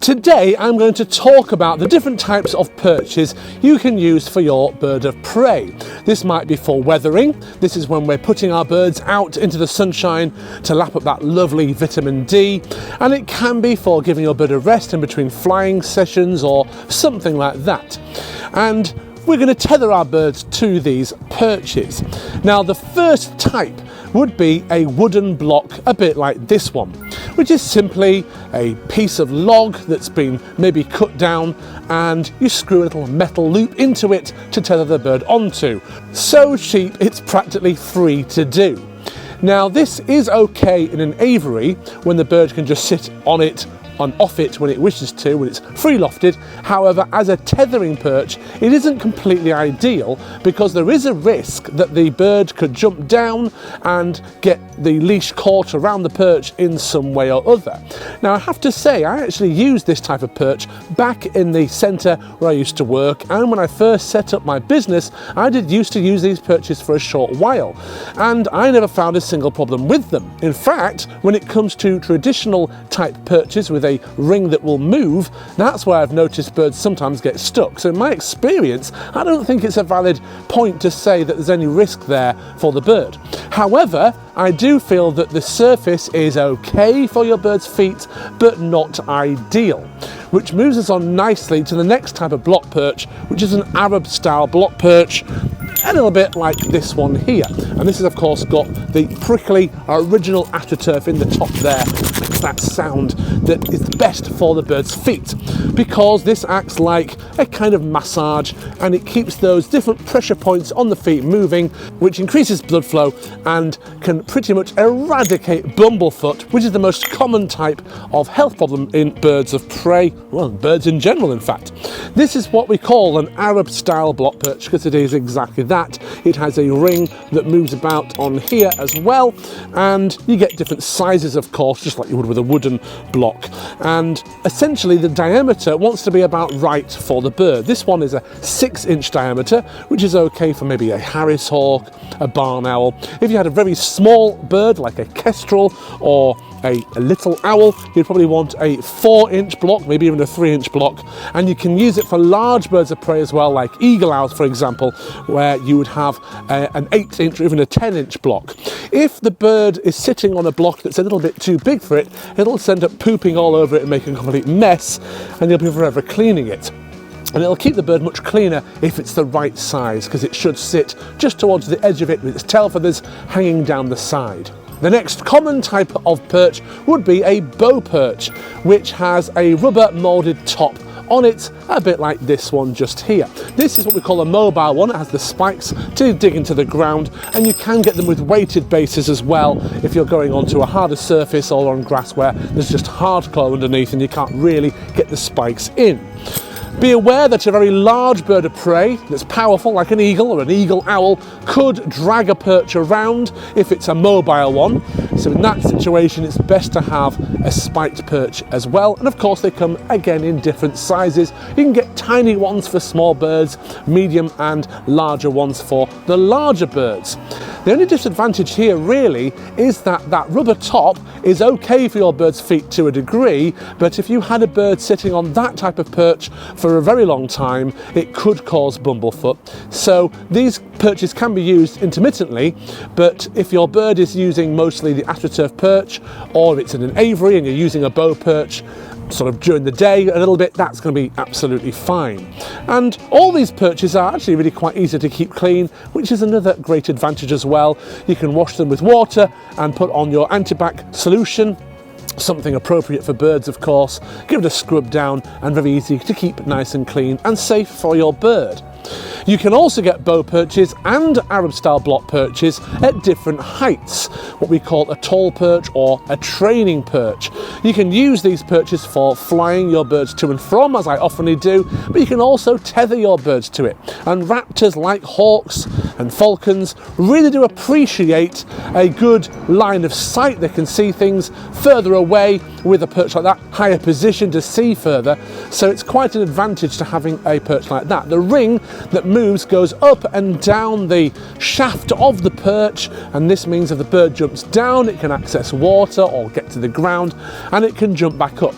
Today I'm going to talk about the different types of perches you can use for your bird of prey. This might be for weathering. This is when we're putting our birds out into the sunshine to lap up that lovely vitamin D, and it can be for giving your bird a rest in between flying sessions or something like that. And we're going to tether our birds to these perches. Now the first type would be a wooden block, a bit like this one, which is simply a piece of log that's been maybe cut down, and you screw a little metal loop into it to tether the bird onto. So cheap it's practically free to do. Now this is okay in an aviary when the bird can just sit on it and off it when it wishes to, when it's free lofted. However, as a tethering perch, it isn't completely ideal because there is a risk that the bird could jump down and get the leash caught around the perch in some way or other. Now I have to say, I actually used this type of perch back in the centre where I used to work, and when I first set up my business I did used to use these perches for a short while, and I never found a single problem with them. In fact, when it comes to traditional type perches with a ring that will move, that's where I've noticed birds sometimes get stuck. So in my experience, I don't think it's a valid point to say that there's any risk there for the bird. However, I do feel that the surface is okay for your bird's feet, but not ideal. Which moves us on nicely to the next type of block perch, which is an Arab style block perch, a little bit like this one here. And this has of course got the prickly original astroturf in the top there. Makes that sound that is best for the bird's feet, because this acts like a kind of massage and it keeps those different pressure points on the feet moving, which increases blood flow and can pretty much eradicate bumblefoot, which is the most common type of health problem in birds of prey, well, birds in general in fact. This is what we call an Arab style block perch because it is exactly that. It has a ring that moves about on here as well, and you get different sizes of course, just like you would with a wooden block, and essentially the diameter wants to be about right for the bird. This one is a 6-inch diameter, which is okay for maybe a Harris hawk, a barn owl. If you had a very small bird like a kestrel or a little owl, you'd probably want a 4-inch block, maybe even a 3-inch block, and you can use it for large birds of prey as well, like eagle owls for example, where you would have an 8-inch or even a 10-inch block. If the bird is sitting on a block that's a little bit too big for it, it'll end up pooping all over it and making a complete mess, and you'll be forever cleaning it. And it'll keep the bird much cleaner if it's the right size, because it should sit just towards the edge of it with its tail feathers hanging down the side. The next common type of perch would be a bow perch, which has a rubber moulded top on it, a bit like this one just here. This is what we call a mobile one. It has the spikes to dig into the ground, and you can get them with weighted bases as well if you're going onto a harder surface or on grass where there's just hard clay underneath and you can't really get the spikes in. Be aware that a very large bird of prey that's powerful, like an eagle or an eagle owl, could drag a perch around if it's a mobile one. So in that situation, it's best to have a spiked perch as well. And of course, they come again in different sizes. You can get tiny ones for small birds, medium and larger ones for the larger birds. The only disadvantage here really is that that rubber top is okay for your bird's feet to a degree, but if you had a bird sitting on that type of perch for a very long time, it could cause bumblefoot. So these perches can be used intermittently, but if your bird is using mostly the astroturf perch, or if it's in an aviary and you're using a bow perch sort of during the day a little bit, that's going to be absolutely fine. And all these perches are actually really quite easy to keep clean, which is another great advantage as well. You can wash them with water and put on your antibac solution, something appropriate for birds of course, give it a scrub down, and very easy to keep nice and clean and safe for your bird. You can also get bow perches and Arab style block perches at different heights, what we call a tall perch or a training perch. You can use these perches for flying your birds to and from, as I often do, but you can also tether your birds to it. And raptors like hawks and falcons really do appreciate a good line of sight. They can see things further away with a perch like that, higher position to see further, so it's quite an advantage to having a perch like that. The ring that moves goes up and down the shaft of the perch, and this means if the bird jumps down it can access water or get to the ground, and it can jump back up.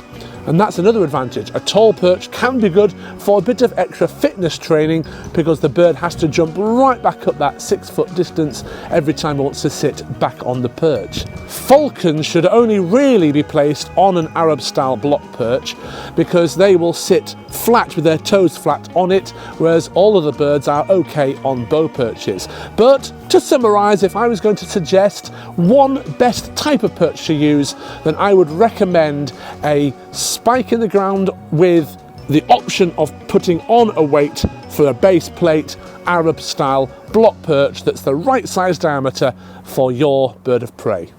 And that's another advantage. A tall perch can be good for a bit of extra fitness training because the bird has to jump right back up that 6 foot distance every time it wants to sit back on the perch. Falcons should only really be placed on an Arab style block perch because they will sit flat with their toes flat on it, whereas all of the birds are okay on bow perches. But to summarise, if I was going to suggest one best type of perch to use, then I would recommend a spike in the ground with the option of putting on a weight for a base plate Arab style block perch that's the right size diameter for your bird of prey.